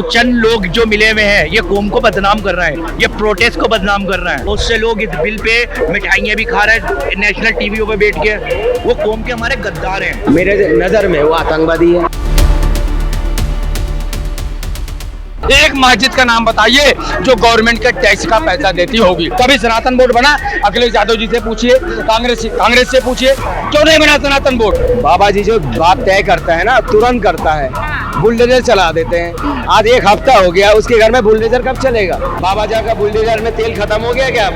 कुछ चंद लोग जो मिले हुए हैं ये कौम को बदनाम कर रहे हैं, ये प्रोटेस्ट को बदनाम कर रहे हैं। बहुत से लोग इस बिल पे मिठाइयाँ भी खा रहे हैं नेशनल टीवी पे बैठ के, वो कौम के हमारे गद्दार हैं। मेरे नजर में वो आतंकवादी है। एक मस्जिद का नाम बताइए जो गवर्नमेंट के टैक्स का पैसा देती होगी। कभी सनातन बोर्ड बना? अखिलेश यादव जी से पूछिए, कांग्रेस से पूछिए, क्यों नहीं बना सनातन बोर्ड? बाबा जी जो बात तय करता है ना तुरंत करता है, बुलडोजर चला देते हैं। आज एक हफ्ता हो गया, उसके घर में बुलडोजर कब चलेगा? बाबा जी का बुलडोजर में तेल खत्म हो गया क्या?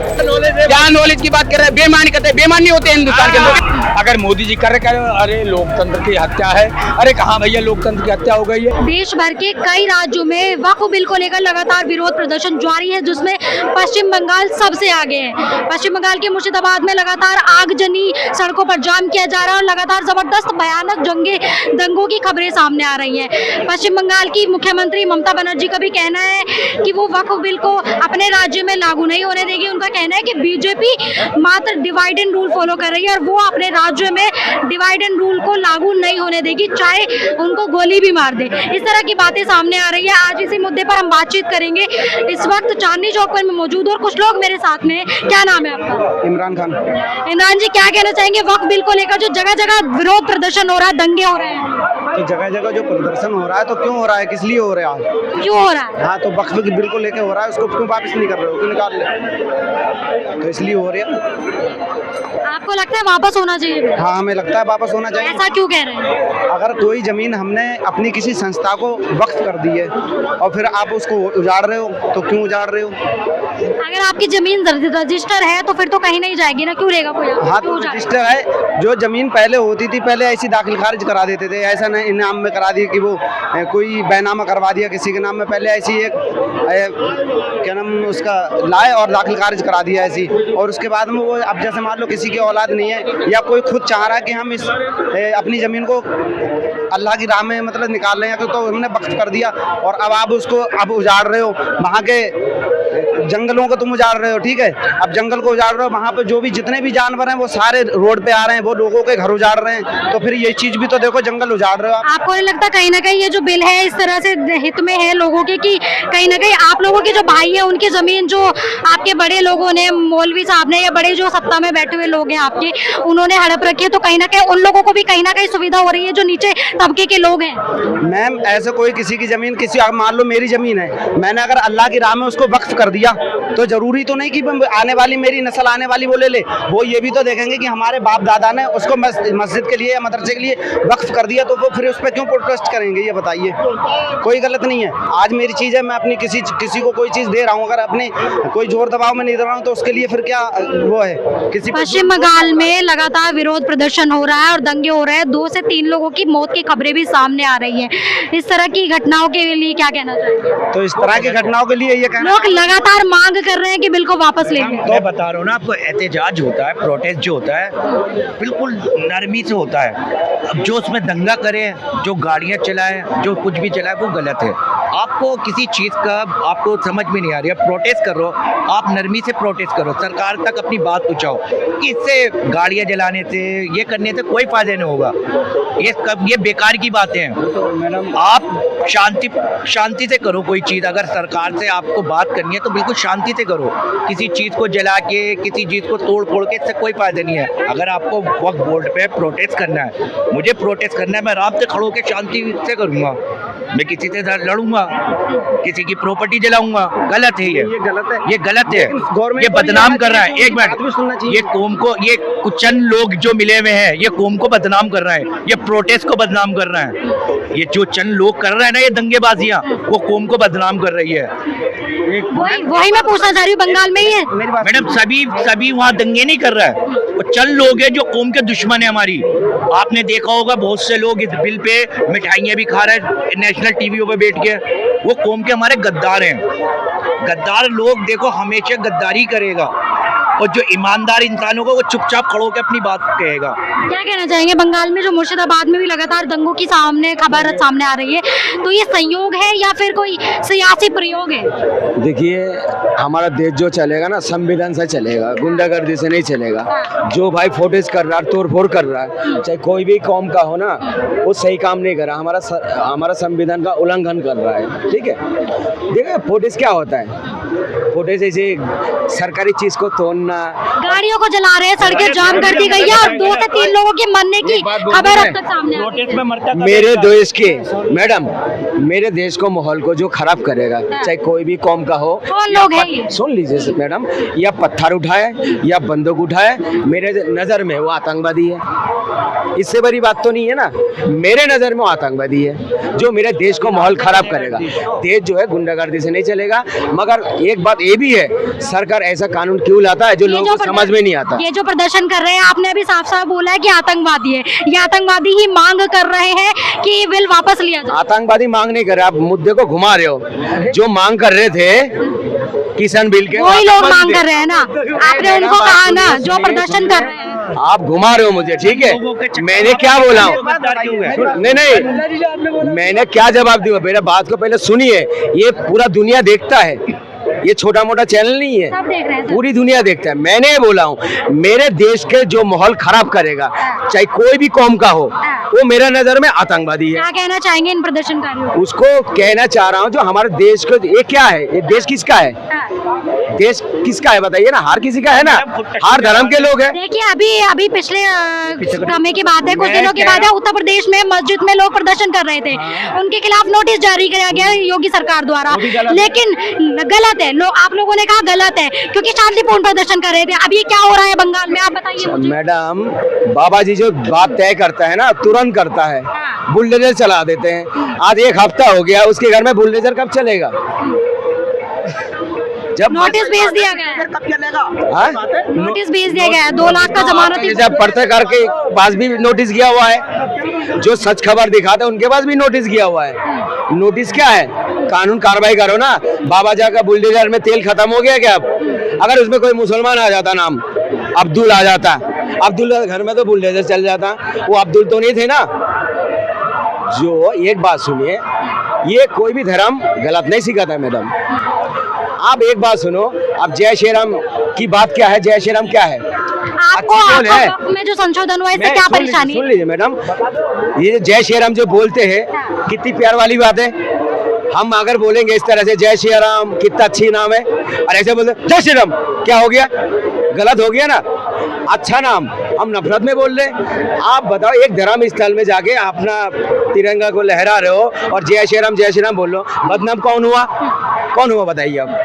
क्या नॉलेज की बात कर रहे हैं? बेईमानी करते हैं, बेईमान नहीं होते हिंदुस्तान के लोग। अगर मोदी जी कर रहे अरे लोकतंत्र की हत्या है, अरे कहाँ भैया लोकतंत्र की हत्या हो गई है। देश भर के कई राज्यों में वक्फ बिल को लेकर लगातार विरोध प्रदर्शन जारी है, जिसमें पश्चिम बंगाल सबसे आगे है। पश्चिम बंगाल के मुर्शिदाबाद में लगातार आगजनी, सड़कों पर जाम किया जा रहा है और लगातार जबरदस्त भयानक दंगों की खबरें सामने आ रही हैं। पश्चिम बंगाल की मुख्यमंत्री ममता बनर्जी का भी कहना है कि वो वक्फ बिल को अपने राज्य में लागू नहीं होने देगी। उनका कहना है कि बीजेपी मात्र डिवाइड एंड रूल फॉलो कर रही है और वो अपने राज्य में डिवाइड एंड रूल को लागू नहीं होने देगी, चाहे उनको गोली भी मार दे। इस तरह की बातें सामने आ रही है। आज इसी मुद्दे पर हम बातचीत करेंगे। इस वक्त चांदनी चौक पर मैं मौजूद और कुछ लोग मेरे साथ में हैं। क्या नाम है आपका? इमरान खान। इमरान जी, क्या कहना चाहेंगे वक्फ बिल को लेकर जो जगह जगह विरोध प्रदर्शन हो रहा है, दंगे हो रहे हैं? तो जगह जगह जो प्रदर्शन हो रहा है तो क्यों हो रहा है, किस लिए हो रहा है? क्यों हो रहा है? हाँ, तो वक्फ बिल को लेके हो रहा है, उसको क्यों वापस नहीं कर रहे हो, क्यों निकाल ले? तो इसलिए हो रहा है। आपको लगता है वापस होना चाहिए? हाँ, हमें लगता है वापस होना चाहिए। ऐसा क्यों कह रहे हैं? अगर कोई जमीन हमने अपनी किसी संस्था को वक्फ कर दी है और फिर आप उसको उजाड़ रहे हो, तो क्यों उजाड़ रहे हो? अगर आपकी जमीन रजिस्टर है तो फिर तो कहीं नहीं जाएगी ना, क्यों रहेगा कोई? हाँ, तो रजिस्टर है। जो जमीन पहले होती थी, पहले ऐसी दाखिल खारिज करा देते थे, ऐसा नहीं इनाम में करा दिया कि वो कोई बैनामा करवा दिया किसी के नाम में। पहले ऐसी एक क्या नाम उसका लाए और दाखिल खारिज करा दिया ऐसी, और उसके बाद में वो अब जैसे मान लो किसी की औलाद नहीं है या कोई खुद चाह रहा है कि हम इस अपनी ज़मीन को अल्लाह की राह में मतलब निकाल रहे हैं, तो हमने वक्फ कर दिया और अब आप उसको अब उजाड़ रहे हो। वहाँ के जंगलों को तुम उजाड़ रहे हो, ठीक है? अब जंगल को उजाड़ रहे हो, वहाँ पे जो भी जितने भी जानवर हैं वो सारे रोड पे आ रहे हैं, वो लोगों के घर उजाड़ रहे हैं। तो फिर ये चीज भी तो देखो, जंगल उजाड़ रहे हो आप। आपको नहीं लगता कहीं ना कहीं ये जो बिल है इस तरह से हित में है लोगों के, कि कहीं ना कहीं आप लोगों के जो भाई है उनकी जमीन जो आपके बड़े लोगों ने, मौलवी साहब ने या बड़े जो सत्ता में बैठे हुए लोग हैं आपके, उन्होंने हड़प रखी है, तो कहीं ना कहीं उन लोगों को भी कहीं ना कहीं सुविधा हो रही है जो नीचे तबके के लोग हैं? मैम, ऐसे कोई किसी की जमीन मान लो मेरी जमीन है, मैंने अगर अल्लाह की राह में उसको वक्फ कर दिया तो जरूरी तो नहीं कि आने वाली मेरी नस्ल आने वाली वो ले ले। वो ये भी तो देखेंगे कि हमारे बाप दादा ने उसको मस्जिद के लिए या मदरसे के लिए वक्फ कर दिया, तो वो फिर उस पर क्यों प्रोटेस्ट करेंगे? ये बताइए। कोई गलत नहीं है। आज मेरी चीज़ है, मैं अपनी किसी को कोई चीज़ दे रहा हूँ, अगर अपने कोई जोर दबाव में नहीं दे रहा हूँ तो उसके लिए फिर क्या वो है? किसी पश्चिम बंगाल में लगातार विरोध प्रदर्शन हो रहा है और दंगे हो रहे हैं। 2 से 3 लोगों की मौत की खबरें भी सामने आ रही हैं। इस तरह की घटनाओं के लिए क्या कहना चाहिए? तो इस तरह की घटनाओं के लिए ये कहना, लोग लगातार मांग कर रहे हैं कि बिल को वापस ले लें। मैं बता रहा हूँ ना आपको, एहतजाज होता है, प्रोटेस्ट जो होता है बिल्कुल नरमी से होता है। अब जो उसमें दंगा करे, जो गाड़ियाँ चलाए, जो कुछ भी चलाए, वो गलत है। आपको किसी चीज़ का आपको समझ में नहीं आ रही है, प्रोटेस्ट करो, आप नरमी से प्रोटेस्ट करो, सरकार तक अपनी बात पहुँचाओ कि इससे गाड़ियाँ जलाने से, ये करने से कोई फायदा नहीं होगा। ये बेकार की बातें हैं। आप शांति से करो कोई चीज़। अगर सरकार से आपको बात करनी है तो बिल्कुल शांति से करो। किसी चीज़ को जला के, किसी चीज़ को तोड़ फोड़ के, इससे कोई फायदा नहीं है। अगर आपको वक्फ बोर्ड पे प्रोटेस्ट करना है, मुझे प्रोटेस्ट करना है, मैं आराम से खड़ो के शांति से करूँगा। मैं किसी से लड़ूंगा, किसी की प्रॉपर्टी जलाऊंगा? गलत है ये गलत है, ये गलत है। ये बदनाम कर रहा है। एक मिनट, ये कौम को, ये कुछ चंद लोग जो मिले हुए हैं ये कौम को बदनाम कर रहे हैं, ये प्रोटेस्ट को बदनाम कर रहे हैं। ये जो चंद लोग कर रहे हैं ना, ये दंगेबाजियां, वो कौम को बदनाम कर रही है। वही मैं पूछना चाह रही हूँ, बंगाल में ही है मैडम? सभी वहाँ दंगे नहीं कर रहा है, वो चंद लोग हैं जो कौम के दुश्मन है हमारी। आपने देखा होगा बहुत से लोग इस बिल पे मिठाइयाँ भी खा रहे हैं नेशनल टीवी पे बैठ के, वो कौम के हमारे गद्दार हैं। गद्दार लोग देखो हमेशा गद्दारी करेगा। और जो ईमानदार इंसान होगा वो चुपचाप खड़ो के अपनी बात कहेगा। क्या कहना चाहेंगे, बंगाल में जो मुर्शिदाबाद में भी लगातार दंगों की खबर सामने आ रही है, तो ये संयोग है या फिर कोई सियासी प्रयोग है? देखिए, हमारा देश जो चलेगा ना संविधान से चलेगा, गुंडागर्दी से नहीं चलेगा। जो भाई फोटेज कर रहा है, तोड़फोड़ कर रहा है, चाहे कोई भी कौम का हो ना, वो सही काम नहीं कर रहा, हमारा संविधान का उल्लंघन कर रहा है। ठीक है, देखिए फोटेज क्या होता है, फोटेज ऐसे सरकारी चीज को तोड़ना, गाड़ियों को जला रहे हैं, सड़कें जाम कर दी गई है और 2 से 3 लोगों के मरने की खबर अब तक सामने आ रही है। मेरे देश के मैडम, मेरे देश को माहौल को जो खराब करेगा, चाहे कोई भी कौम का हो, कौन लोग हैं ये? सुन लीजिए मैडम, या पत्थर उठाए या बंदूक उठाए, मेरे नजर में वो आतंकवादी है। इससे बड़ी बात तो नहीं है ना, मेरे नजर में वो आतंकवादी है जो मेरे देश को माहौल खराब करेगा। देश जो है गुंडागर्दी से नहीं चलेगा, मगर एक बात ये भी है, सरकार ऐसा कानून क्यों लाता है जो लोगों को समझ में नहीं आता। ये जो प्रदर्शन कर रहे हैं, आपने अभी साफ साफ बोला है कि आतंकवादी है, ये आतंकवादी ही मांग कर रहे हैं कि बिल वापस लिया जाए। आतंकवादी मांग नहीं कर रहे, आप मुद्दे को घुमा रहे हो। जो मांग कर रहे थे किसान बिल के, वही लोग मांग कर रहे हैं ना, आपने उनको कहा ना जो प्रदर्शन कर रहे हैं। आप घुमा रहे हो मुझे, ठीक है, मैंने क्या बोला हूँ, नहीं, मैंने क्या जवाब दिया, मेरा बात को पहले सुनिए। ये पूरा दुनिया देखता है, ये छोटा मोटा चैनल नहीं है, सब देख रहे हैं, पूरी दुनिया देखता है। मैंने ये बोला हूँ, मेरे देश के जो माहौल खराब करेगा, चाहे कोई भी कौम का हो, वो मेरा नजर में आतंकवादी है। क्या कहना चाहेंगे इन प्रदर्शनकारियों को? उसको कहना चाह रहा हूँ, जो हमारे देश को, ये क्या है, ये देश किसका है, देश किसका है बताइए ना, हर किसी का है ना, हर धर्म के लोग हैं। देखिए, अभी पिछले समय की बात है, कुछ दिनों की बात है, उत्तर प्रदेश में मस्जिद में लोग प्रदर्शन कर रहे थे, उनके खिलाफ नोटिस जारी किया गया योगी सरकार द्वारा, लेकिन गलत है, आप लोगों ने कहा गलत है क्योंकि शांतिपूर्ण प्रदर्शन कर रहे थे। अब ये क्या हो रहा है बंगाल में, आप बताइए मुझे। मैडम, बाबा जी जो बात तय करता है ना, तुरंत करता है, बुलडोजर चला देते हैं। आज 1 हफ्ता हो गया, उसके घर में बुलडोजर कब चलेगा? जब नोटिस भेज दिया गया है, नोटिस भेज दिया गया है, 2 लाख का जमानत। जब पत्रकार के पास भी नोटिस गया हुआ है, जो सच खबर दिखाते हैं उनके पास भी नोटिस गया हुआ है। नोटिस क्या है, कानून कार्रवाई करो ना। बाबा जी का बुलडोजर में तेल खत्म हो गया क्या? अब अगर उसमें कोई मुसलमान आ जाता, नाम अब्दुल आ जाता, अब्दुल घर में तो बुलडोजर चल जाता। वो अब्दुल तो नहीं थे ना। जो एक बात सुनिए, ये कोई भी धर्म गलत नहीं सिखाता मैडम। आप एक बात सुनो, अब जय श्री राम की बात क्या है, जय श्री राम क्या है? आपको में जो संशोधन हुआ इससे क्या परेशानी? सुन लीजिए मैडम, ये जय श्री राम जो बोलते हैं, कितनी प्यार वाली बात है। हम अगर बोलेंगे इस तरह से जय श्री राम, कितना अच्छी नाम है, और ऐसे बोलते जय श्री राम, क्या हो गया? गलत हो गया ना। अच्छा नाम हम नफरत में बोल रहे। आप बताओ, एक धर्म स्थल में जाके अपना तिरंगा को लहरा रहे हो और जय श्री राम बोल लो, बदनाम कौन हुआ? कौन हुआ बताइए? अब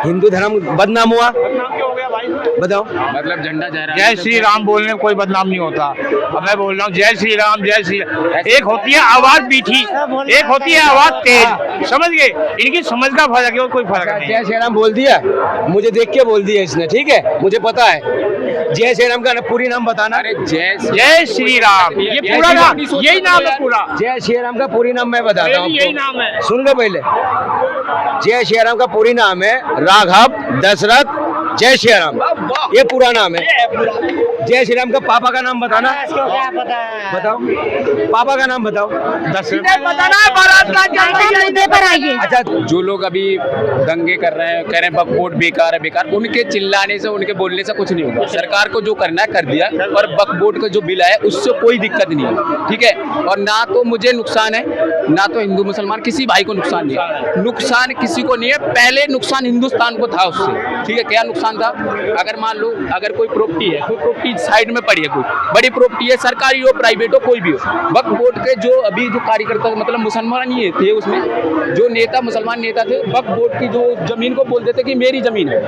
हिंदू धर्म बदनाम हुआ, बताओ। मतलब झंडा जय श्री राम बोलने में कोई बदनाम नहीं होता। अब मैं बोल रहा हूँ जय श्री राम, जय श्री राम। एक होती है आवाज मीठी, एक होती है आवाज तेज, समझ गए? इनकी समझ का फर्क है और कोई फर्क नहीं। जय श्री राम बोल दिया, मुझे देख के बोल दिया इसने, ठीक है, मुझे पता है। जय श्री राम का पूरी नाम बताना। अरे जय श्री राम, ये पूरा नाम, यही नाम है पूरा। जय श्री राम का पूरी नाम मैं बताता हूँ, यही नाम है, सुन लो पहले। जय श्री राम का पूरी नाम है राघव दशरथ जय श्री राम, ये पूरा नाम है। जय श्री राम का पापा का नाम बताना। बताओ, पापा का नाम बताओ। मुद्दे पर आइए। अच्छा, जो लोग अभी दंगे कर रहे हैं, कह रहे हैं वक्फ बेकार है, बेकार, उनके चिल्लाने से, उनके बोलने से कुछ नहीं होगा। सरकार को जो करना है कर दिया, और वक्फ बोर्ड का जो बिल आया उससे कोई दिक्कत नहीं है, ठीक है। और ना तो मुझे नुकसान है, ना तो हिंदू मुसलमान किसी भाई को नुकसान नहीं है। नुकसान किसी को नहीं है, पहले नुकसान हिंदुस्तान को था उससे, ठीक है। क्या नुकसान था? अगर मान लो अगर कोई प्रॉपर्टी है, कोई प्रॉपर्टी साइड में पड़ी है, कोई बड़ी प्रॉपर्टी है, सरकारी हो प्राइवेट हो कोई भी हो, वक्फ बोर्ड के जो अभी जो कार्यकर्ता, मतलब मुसलमान ही थे उसमें, जो नेता मुसलमान नेता थे, वक्फ बोर्ड की जो जमीन को बोल देते कि मेरी जमीन है,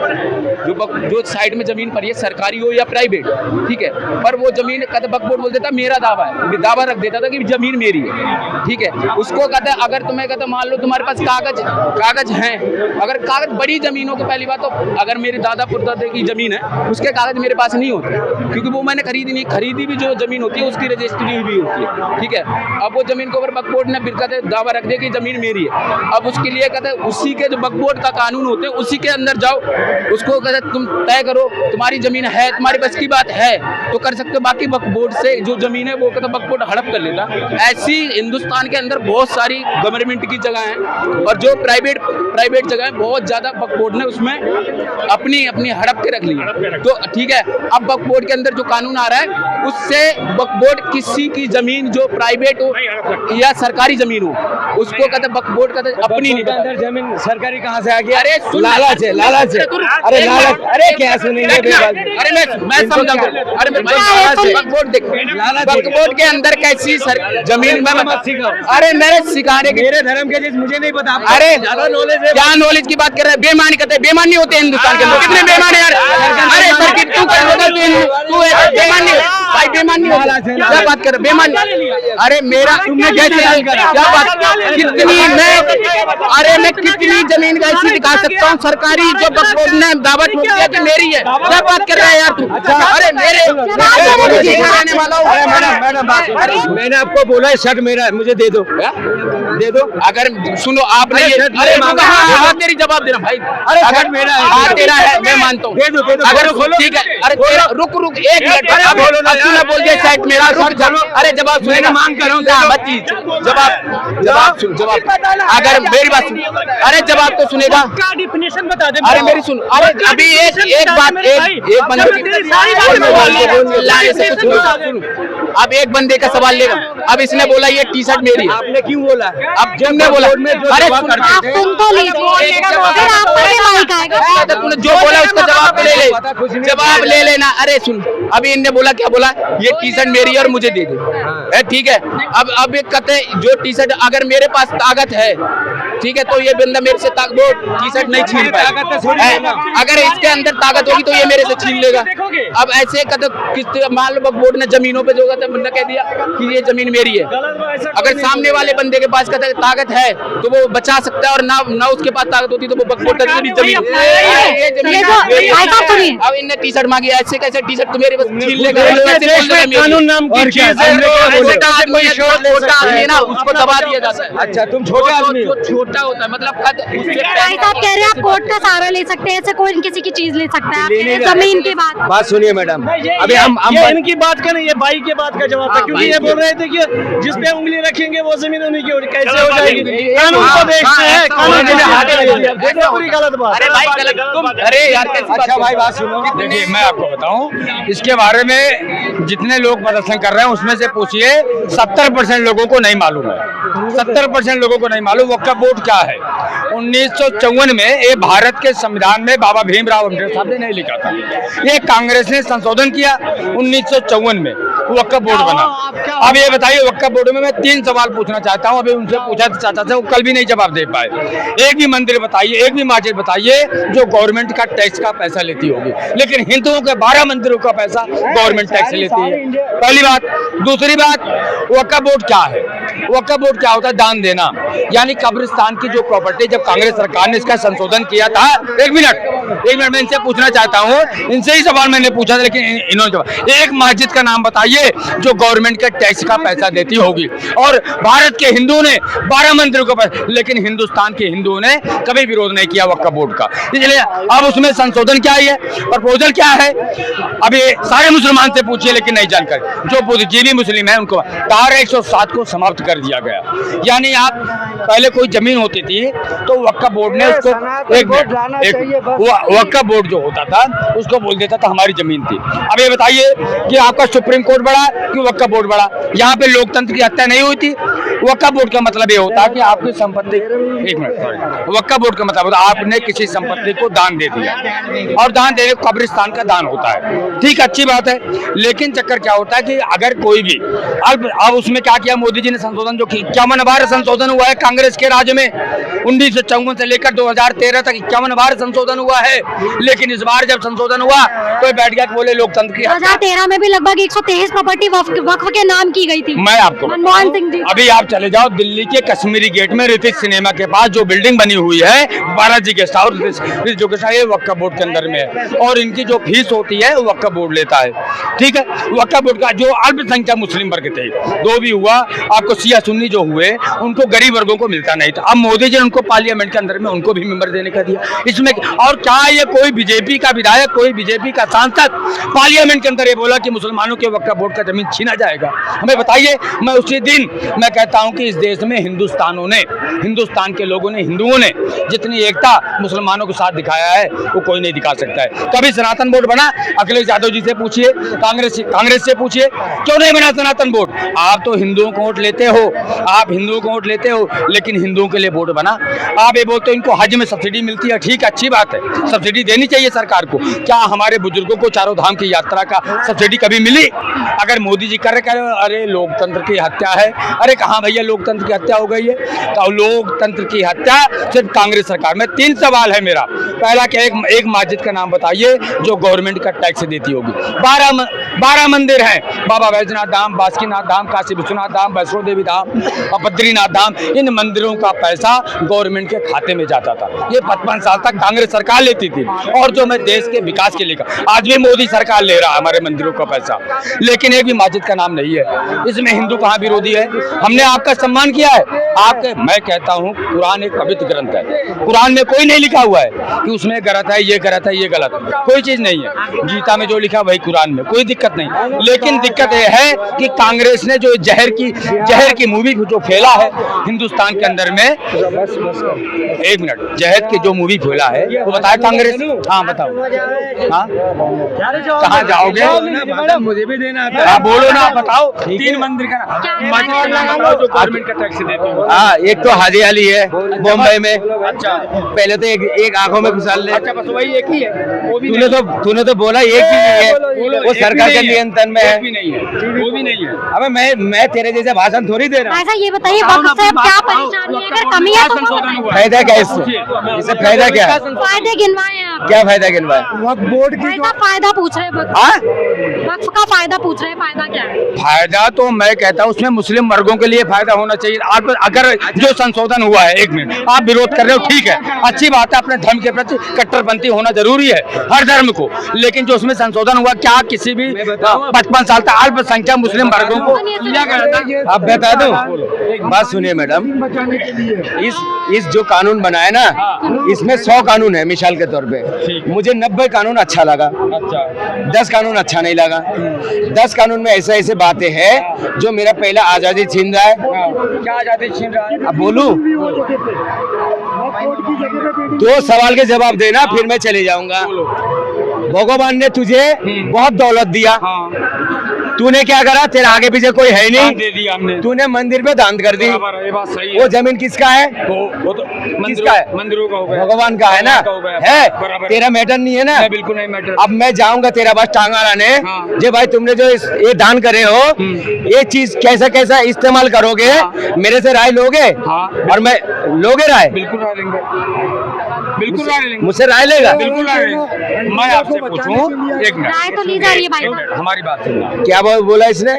जो साइड में जमीन पड़ी है, सरकारी हो या प्राइवेट, ठीक है, पर वो जमीन कहते वक्फ बोर्ड बोल देता मेरा दावा है, दावा रख देता था कि जमीन मेरी है, ठीक है। उसको कहता है, अगर तुम्हें कहता मान लो तुम्हारे पास कागज हैं, अगर कागज बड़ी जमीनों की, पहली बात तो अगर मेरे दादा परदादा की जमीन है, उसके कागज मेरे पास नहीं होते, क्योंकि वो मैंने खरीदी नहीं, खरीदी भी जो जमीन होती है उसकी रजिस्ट्री भी होती है, ठीक है। अब वो जमीन को अगर वक्फ बोर्ड ने दावा रख दिया कि जमीन मेरी है, अब उसको उसके लिए कहते हैं उसी के जो वक्फ बोर्ड का कानून होते हैं उसी के अंदर जाओ, उसको कहते हैं तुम तय करो, तुम्हारी जमीन है, तुम्हारी बस की बात है तो कर सकते हो, बाकी वक्फ बोर्ड से जो जमीन है वो कहते वक्फ बोर्ड हड़प कर लेता। ऐसी हिंदुस्तान के अंदर बहुत सारी गवर्नमेंट की जगह हैं और जो प्राइवेट जगह है बहुत ज्यादा वक्फ बोर्ड ने उसमें अपनी अपनी हड़प के रख ली है। तो ठीक है, अब वक्फ बोर्ड के अंदर जो कानून आ रहा है उससे वक्फ बोर्ड किसी की जमीन जो प्राइवेट हो या सरकारी जमीन हो उसको कहते वक्फ बोर्ड कहते अपनी नहीं बताता। जमीन सरकारी कहाँ से आ गया? अरे सुन, लालच है, लालच है। अरे लालच, अरे क्या सुनेंगे? अरे मैं समझा, अरे वक्फ बोर्ड देख, वक्फ बोर्ड के अंदर कैसी जमीन में अरे मेरे सिखाने के मेरे धर्म के चीज मुझे नहीं पता। अरे ज्यादा नॉलेज है, क्या नॉलेज की बात कर रहे हैं? बेईमानी करते हैं, बेईमान नहीं होते हिंदुस्तान के लोग, कितने बेईमान है यार। अरे सर तू बेईमान नहीं भाई, बेईमान नहीं होता, क्या बात कर रहे बेईमान? अरे मेरा तुमने कैसे क्या बात कितनी मैं कितनी जमीन का ऐसी दिखा सकता हूँ सरकारी जो वक्फ बोर्ड ने दावा किया कि मेरी है, क्या बात कर रहा है यार तू? अरे मेरे रहने वाला हूँ। मैंने आपको बोला है शर्ट मेरा है, मुझे दे दो, दे दो। अगर सुनो आपने अरे तेरी जवाब देना भाई, अरे अगर मेरा हाँ तेरा है मैं मानता हूँ, दे दो अगर ठीक है। अरे तेरा रुक एक मिनट, अब तूने बोल दिया साइड मेरा, अरे जवाब सुनेगा, मांग कर रहा हूँ जवाब सुन, जवाब अगर मेरी बात सुन, अरे जवाब तो सुनेगा, डिफिनेशन बता दे। अरे मेरी सुन, अरे अभी एक बंदे अब एक बंदे का सवाल लेगा, अब इसने बोला ये टी शर्ट मेरी है, आपने क्यों बोला? अब तुमने बोला अरे आप सुन तो लीजिए, फिर आप पर माइक आएगा। तूने जो बोला उसका जवाब ले ले, जवाब ले लेना। अरे सुन, अभी इनने बोला क्या बोला, ये टी शर्ट मेरी है और मुझे दे दे, ठीक है। अब एक कहते जो टी शर्ट अगर मेरे पास ताकत है, ठीक है, तो ये बंदा मेरे से वो टी शर्ट नहीं छीन पाएगा। अगर इसके अंदर ताकत होगी तो ये मेरे से छीन लेगा। अब ऐसे कहते मान लो वक्फ बोर्ड ने जमीनों पे जो कहते बंदा कह दिया कि ये जमीन मेरी है, अगर सामने वाले बंदे के पास कहते ताकत है तो वो बचा सकता है, और ना उसके पास ताकत होती तो वो वक्फ बोर्ड की जमीन। अब इनने टी शर्ट मांगी, ऐसे कैसे टी शर्ट तो मेरे बस छीन लेगा? कानून नाम की चीज है ना, उसको दबा दिया जाता है। अच्छा तुम छोटे आदमी हो, छोटा होता है मतलब भाई साहब कह रहे हैं आप कोर्ट का सहारा ले सकते हैं, ऐसे कोई किसी की चीज ले सकता है, आप कह रहे हैं जमीन की बात सुनिए मैडम। अभी हम इनकी बात करें, ये भाई के बात का जवाब था, क्योंकि ये बोल रहे थे कि जिस पे उंगली रखेंगे वो जमीन उन्हीं की होगी, कैसे हो जाएगी? कानून को देखते हैं, कानून के हाथ पूरी गलत बात। अरे भाई गलत तुम, अरे यार अच्छा भाई बात सुनो। देखिए मैं आपको बताऊं, इसके बारे में जितने लोग प्रदर्शन कर रहे हैं उसमें से पूछिए 70% लोगों को नहीं मालूम है, 70% लोगों को नहीं मालूम वक्फ बोर्ड क्या है। 1954 में ये भारत के संविधान में बाबा भीमराव अम्बेडकर साहब ने नहीं लिखा था, ये कांग्रेस ने संशोधन किया 1954 में, वक्फ बोर्ड बना। अब ये बताइए वक्फ बोर्ड में मैं 3 सवाल पूछना चाहता हूँ, अभी उनसे पूछा चाचा से, वो कल भी नहीं जवाब दे पाए। एक भी मंदिर बताइए, एक भी मस्जिद बताइए जो गवर्नमेंट का टैक्स का पैसा लेती होगी, लेकिन हिंदुओं के 12 मंदिरों का पैसा गवर्नमेंट टैक्स लेती है, पहली बात। दूसरी बात, वक्फ बोर्ड क्या है? वक्फ बोर्ड क्या होता है? दान देना, यानी कब्रिस्तान की जो प्रॉपर्टी, जब कांग्रेस सरकार ने इसका संशोधन किया था, एक मिनट मैं इनसे पूछना चाहता हूँ, इनसे ही सवाल मैंने पूछा था लेकिन इन्होंने जवाब, एक मस्जिद का नाम बताइए जो गवर्नमेंट के टैक्स का पैसा देती होगी, और भारत के हिंदुओं ने 12 मंदिरों का पैसा, लेकिन हिंदुस्तान के हिंदुओं ने कभी विरोध नहीं किया वक्फ बोर्ड का। इसलिए अब उसमें संशोधन क्या है, प्रपोजल क्या है, अभी सारे मुसलमान से पूछिए लेकिन नहीं जानकारी, जो बुद्धिजीवी मुस्लिम है उनको धारा 107 को समाप्त कर दिया गया। यानी आप पहले कोई जमीन होती थी तो वक्फ बोर्ड ने उसको वक्फ बोर्ड जो होता था उसको बोल देता था हमारी जमीन थी। अब ये बताइए कि आपका सुप्रीम कोर्ट बड़ा कि वक्फ बोर्ड बड़ा? यहाँ पे लोकतंत्र की हत्या नहीं हुई थी। वक्फ बोर्ड का मतलब ये होता है कि आपकी संपत्ति, एक मिनट सॉरी, वक्फ बोर्ड का मतलब होता है आपने किसी संपत्ति को दान दे दिया, और दान देने कब्रिस्तान का दान होता है, ठीक अच्छी बात है। लेकिन चक्कर क्या होता है कि अगर कोई भी अब उसमें क्या किया मोदी जी ने संशोधन, जो 51 बार संशोधन हुआ है कांग्रेस के राज्य में, 1954 से लेकर 2013 तक 51 बार संशोधन हुआ है। लेकिन इस बार जब संशोधन हुआ तो बैठ गया बोले लोकतंत्र की 2013 में भी लगभग 123 प्रॉपर्टी वक्फ के नाम की गई थी। मैं आपको मनमोहन सिंह जी, अभी आप चले जाओ दिल्ली के कश्मीरी गेट में ऋतिक सिनेमा के पास जो बिल्डिंग बनी हुई है बालाजी गेस्ट हाउस, जो कि ये वक्फ बोर्ड के अंदर में है, और इनकी जो फीस होती है वो वक्फ बोर्ड लेता है। ठीक है, वक्फ बोर्ड का जो अल्पसंख्यक मुस्लिम वर्ग थे, जो भी हुआ, आपको शिया सुन्नी जो हुए, उनको गरीब वर्गों को मिलता नहीं था। अब मोदी जी ने उनको पार्लियामेंट के अंदर में उनको भी मेंबर देने का दिया। इसमें और क्या ये कोई बीजेपी का विधायक, कोई बीजेपी का सांसद पार्लियामेंट के अंदर ये बोला कि मुसलमानों के वक्फ बोर्ड का जमीन छीना जाएगा? हमें बताइए। मैं उसी दिन मैं कहता हूं कि इस देश में हिंदुस्तान के लोगों ने, हिंदुओं ने जितनी एकता मुसलमानों के साथ दिखाया है वो कोई नहीं दिखा सकता है। कभी सनातन बोर्ड बना? अखिलेश यादव जी से पूछिए, कांग्रेस से पूछिए, क्यों नहीं बना सनातन बोर्ड? आप तो हिंदुओं को वोट लेते हो, आप हिंदुओं को वोट लेते हो, लेकिन हिंदुओं के लिए वोट बना। आप ये बोलते हो इनको हज में सब्सिडी मिलती है, ठीक, अच्छी बात है, सब्सिडी देनी चाहिए सरकार को। क्या हमारे बुजुर्गों को चारों धाम की यात्रा का सब्सिडी कभी मिली? अगर मोदी जी कर रहे अरे लोकतंत्र की हत्या है, अरे कहाँ भैया लोकतंत्र की हत्या हो गई है? तो लोकतंत्र की हत्या सिर्फ कांग्रेस सरकार में। 3 सवाल है मेरा। पहला क्या, एक मस्जिद का नाम बताइए जो गवर्नमेंट का टैक्स देती होगी। 12 मंदिर हैं, बाबा वैजनाथ धाम, बासुकीनाथ धाम, काशी विश्वनाथ धाम, वैष्णो देवी धाम और बद्रीनाथ धाम। इन मंदिरों का पैसा गवर्नमेंट के खाते में जाता था। ये 55 साल तक कांग्रेस सरकार लेती थी। और जो मैं देश के विकास के लिए, आज भी मोदी सरकार ले रहा है हमारे मंदिरों का पैसा, लेकिन एक भी मस्जिद का नाम नहीं है। इसमें हिंदू कहाँ विरोधी है? हमने आपका सम्मान किया है। मैं कहता हूँ कुरान एक पवित्र ग्रंथ है, कुरान में कोई नहीं लिखा हुआ है कि उसमें गलत है, ये गलत है, ये गलत है, कोई चीज नहीं है। गीता में जो लिखा वही कुरान में, कोई दिक्कत नहीं। लेकिन दिक्कत यह है कि कांग्रेस ने जो जहर की मूवी जो फैला है हिंदुस्तान के अंदर में, एक मिनट, जहर की जो मूवी फैला है वो बताया कांग्रेस। हाँ बताओ, हाँ कहाँ जाओगे? मुझे भी देना है। हाँ बोलो ना, बताओ। 3 मंदिर का बताओ जो गवर्नमेंट का टैक्स देते हो। हाँ, एक तो हाजी अली है मुंबई में। अच्छा, पहले तो एक आंखों में घुसा ले। अच्छा, बस वही एक ही है। तूने तो बोला एक भी नहीं है, वो सरकार के नियंत्रण में है। भी नहीं है, वो भी नहीं है। अबे मैं तेरे जैसे भाषण थोड़ी दे रहा हूँ। ऐसा ये बताइए वक्त से क्या परेशानी है? अगर कमी है तो वो बताइए। फायदा क्या इससे फायदा क्या है? फायदे गिनवाए हैं आप। क्या फायदा गिनवाए? वक्फ बोर्ड की फायदा पूछ रहे हैं, वक्फ का फायदा पूछ रहे हैं, फायदा क्या है? फायदा तो मैं कहता हूँ उसमें मुस्लिम वर्गों के लिए फायदा होना चाहिए। आप अगर जो संशोधन हुआ है, एक मिनट, आप विरोध कर रहे हो, ठीक है, अच्छी बात है, अपने धर्म के प्रति कट्टरपंथी होना जरूरी है हर धर्म को, लेकिन जो उसमें संशोधन हुआ, क्या किसी भी 55 साल तक अल्पसंख्यक मुस्लिम वर्गों को दिया गया था? आप बता दो, बात सुनिए मैडम, इस जो कानून बना है ना, इसमें 100 कानून है मिसाल के तौर पे। मुझे 90 कानून अच्छा लगा, 10 कानून अच्छा नहीं लगा। 10 कानून में ऐसे बातें हैं जो मेरा पहला आजादी छीन रहा है। क्या आजादी छीन रहा है? अब बोलूं? 2 सवाल के जवाब देना, फिर मैं चले जाऊंगा। भगवान ने तुझे बहुत दौलत दिया, तूने क्या करा? तेरा आगे पीछे कोई है नहीं, दे दिया हमने। तूने मंदिर पे दान कर दी। ये बात सही है। वो जमीन किसका है? वो तो किसका है? मंदिरों का हो गया, भगवान का है ना, है? तेरा मैटर नहीं है ना? बिल्कुल नहीं मैटर। अब मैं जाऊंगा तेरा बस टांगा लाने, जे भाई तुमने जो ये दान करे हो, ये चीज कैसा इस्तेमाल करोगे, मेरे से राय लोगे? और मैं लोगे राय? बिल्कुल राय लेंगे, बिल्कुल राय लेंगे। मुझसे राय लेगा? बिल्कुल राय लेंगे। मैं आपसे पूछूं, एक मिनट, राय तो ली जा रही है भाई साहब। हमारी बात सुनना। क्या बोला इसने?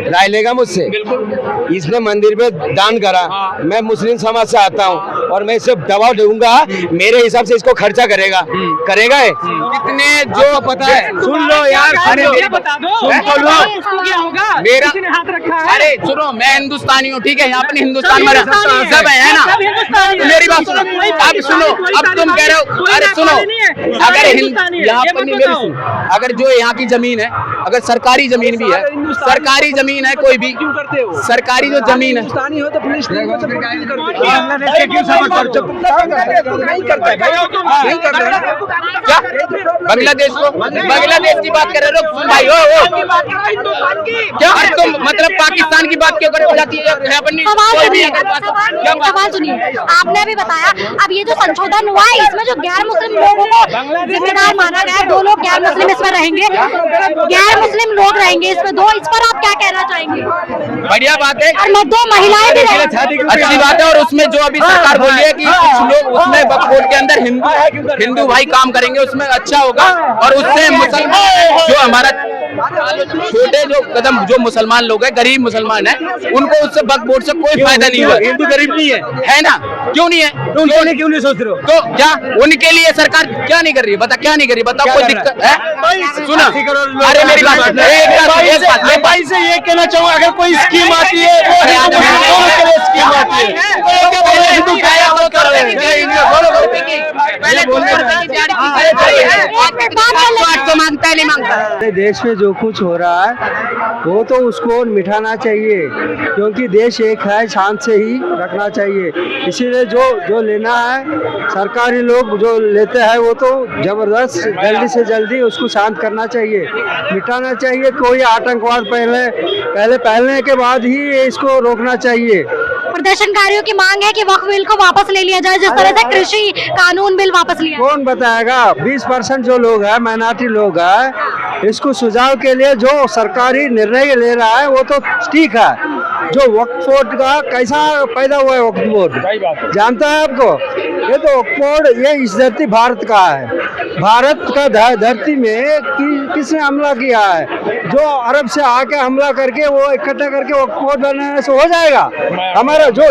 राय लेगा मुझसे? बिल्कुल। इसने मंदिर पे दान करा, मैं मुस्लिम समाज से आता हूँ और मैं इसे दबाव दूंगा, मेरे हिसाब से इसको खर्चा करेगा है? कितने जो पता है, सुन लो यार, अरे बता दो, सुन तो लो। क्या होगा? मेरा किसी ने हाथ रखा है? अरे सुनो, मैं हिंदुस्तानी हूँ, ठीक है, यहाँ अपने हिंदुस्तान में सब है ना? सब हिंदुस्तानी है। मेरी बात सुनो, अब सुनो, अब तुम कह रहे हो, अरे सुनो, अगर यहाँ पर नहीं, मेरी सुनो, अगर जो यहाँ की जमीन है, अगर सरकारी जमीन भी है, सरकारी जमीन है, कोई भी क्यों करते हो? सरकारी जो जमीन है, हिंदुस्तानी हो तो फिलिस्तीन को सपोर्ट क्यों करते हो? नहीं करता क्या? बांग्लादेश की बात कर रहे हो भाई? क्या तुम मतलब पाकिस्तान की बात क्यों कर जाती है? सवाल सुनिए, आपने भी बताया, अब ये जो संशोधन हुआ है, इसमें जो गैर मुस्लिम लोगों को जिम्मेदार माना गया है, 2 लोग गैर मुस्लिम इसमें रहेंगे, गैर मुस्लिम लोग रहेंगे इसमें 2, इस पर आप क्या कहना चाहेंगे? बढ़िया बात है, और 2 महिलाएं भी रहेंगी, अच्छी बात है। और उसमें जो अभी सरकार बोली है कि कुछ लोग उसमें वक्फ बोर्ड के अंदर हिंदू भाई काम करेंगे, उसमें अच्छा होगा। और उससे मुसलमान जो हमारा छोटे जो कदम जो मुसलमान लोग हैं, गरीब मुसलमान हैं, उनको उससे वक्फ बोर्ड से कोई फायदा नहीं हुआ। हिंदू गरीब नहीं है ना? क्यों नहीं है? तो उनके लिए क्यों नहीं सोच रहे हो? तो क्या उनके लिए सरकार क्या नहीं कर रही है? बता, क्या नहीं कर रही? बताओ, कोई दिक्कत है? सुनो, अरे मेरी बात सुन, एक बात मैं भाई से ये कहना चाहूँ, अगर कोई स्कीम आती है वो हिंदू मुसलमानों के लिए स्कीम आती है। हिंदू क्या है, वो कर रहे हैं। पहले तो मांगता है, नहीं मांगता। हमारे देश में जो कुछ हो रहा है वो तो उसको मिटाना चाहिए, क्योंकि देश एक है, शांत से ही रखना चाहिए। इसीलिए जो लेना है सरकारी लोग जो लेते हैं वो तो जबरदस्त जल्दी से जल्दी उसको शांत करना चाहिए, मिटाना चाहिए। कोई आतंकवाद पहले के बाद ही इसको रोकना चाहिए। प्रदर्शनकारियों की मांग है कि वक्फ बिल को वापस ले लिया जाए, जिस तरह से कृषि कानून बिल वापस लिया। कौन बताएगा? 20% जो लोग हैं, माइनॉरिटी लोग हैं, इसको सुझाव के लिए जो सरकारी निर्णय ले रहा है वो तो ठीक है। जो वक्फ बोर्ड का कैसा पैदा हुआ है, वक्फ बोर्ड जानता है आपको? ये तो वक्फ बोर्ड ये इस धरती भारत का है। भारत का धरती में किसने हमला किया है? जो अरब से आके हमला करके वो इकट्ठा करके वक्फ बोर्ड बनाने से हो जाएगा? हमारा जो